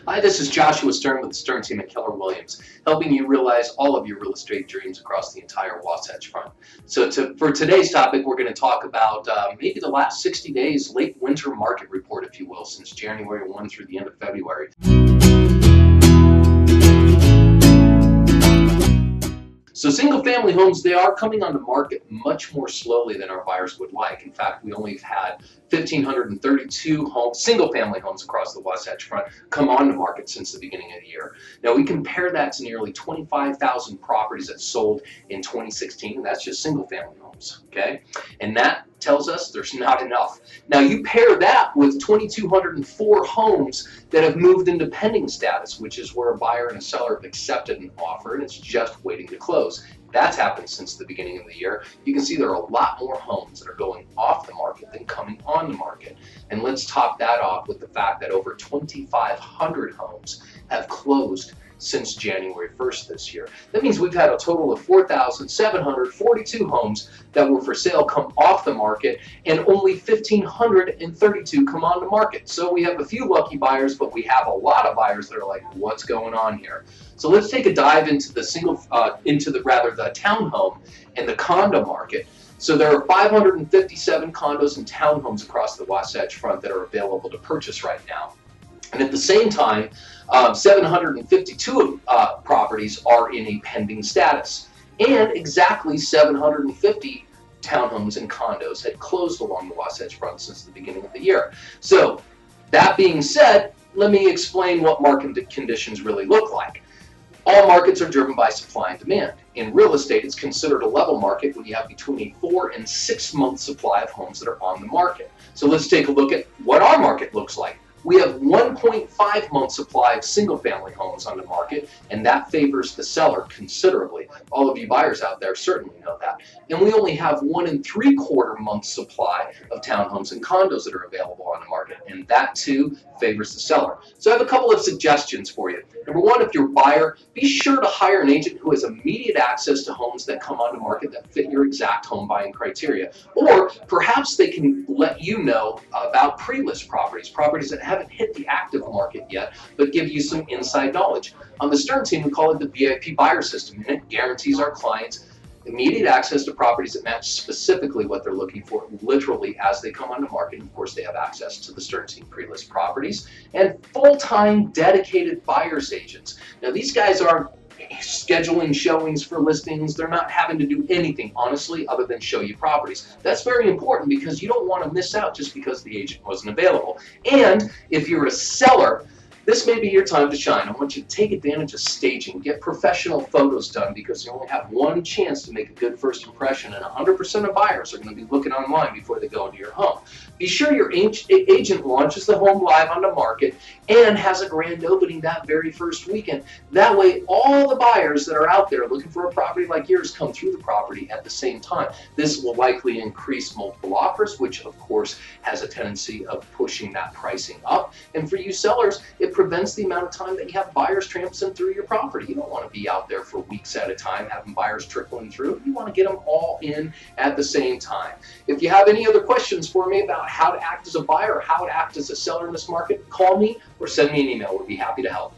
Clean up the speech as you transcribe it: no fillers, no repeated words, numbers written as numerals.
Hi, this is Joshua Stern with the Stern team at Keller Williams, helping you realize all of your real estate dreams across the entire Wasatch Front. For today's topic, we're going to talk about maybe the last 60 days, late winter market report, if you will, since January 1 through the end of February. So single-family homes, they are coming on the market much more slowly than our buyers would like. In fact, we only have had 1,532 single-family homes across the Wasatch Front come on the market since the beginning of the year. Now, we compare that to nearly 25,000 properties that sold in 2016, and that's just single-family homes, okay? And that tells us there's not enough. Now, you pair that with 2,204 homes that have moved into pending status, which is where a buyer and a seller have accepted an offer and it's just waiting to close. That's happened since the beginning of the year. You can see there are a lot more homes that are going off the market than coming on the market. And let's top that off with the fact that over 2,500 homes have closed since January 1st this year. That means we've had a total of 4,742 homes that were for sale come off the market and only 1,532 come on the market. So we have a few lucky buyers, but we have a lot of buyers that are like, what's going on here? So let's take a dive into the the townhome and the condo market. So there are 557 condos and townhomes across the Wasatch Front that are available to purchase right now. And at the same time, 752 properties are in a pending status. And exactly 750 townhomes and condos had closed along the Wasatch Front since the beginning of the year. So that being said, let me explain what market conditions really look like. All markets are driven by supply and demand. In real estate, it's considered a level market when you have between a 4 and 6 month supply of homes that are on the market. So let's take a look at what our market looks like. We have 1.5 month supply of single family homes on the market, and that favors the seller considerably. All of you buyers out there certainly know that. And we only have 1 3/4 month supply of townhomes and condos that are available on the market, and that too favors the seller. So I have a couple of suggestions for you. Number one, if you're a buyer, be sure to hire an agent who has immediate access to homes that come on the market that fit your exact home buying criteria. Or perhaps they can let you know about pre-list properties that haven't hit the active market yet, but give you some inside knowledge. On the Stern team, we call it the VIP buyer system, and it guarantees our clients immediate access to properties that match specifically what they're looking for, literally as they come on the market. Of course, they have access to the Stern team pre-list properties and full-time dedicated buyers agents. Now, these guys aren't scheduling showings for listings. They're not having to do anything, honestly, other than show you properties. That's very important because you don't want to miss out just because the agent wasn't available. And if you're a seller, this may be your time to shine. I want you to take advantage of staging, get professional photos done because you only have one chance to make a good first impression, and 100% of buyers are going to be looking online before they go into your home. Be sure your agent launches the home live on the market and has a grand opening that very first weekend. That way, all the buyers that are out there looking for a property like yours come through the property at the same time. This will likely increase multiple offers, which of course has a tendency of pushing that pricing up. And for you sellers, it prevents the amount of time that you have buyers tramping through your property. You don't want to be out there for weeks at a time having buyers trickling through. You want to get them all in at the same time. If you have any other questions for me about how to act as a buyer or how to act as a seller in this market, call me or send me an email. We'll be happy to help.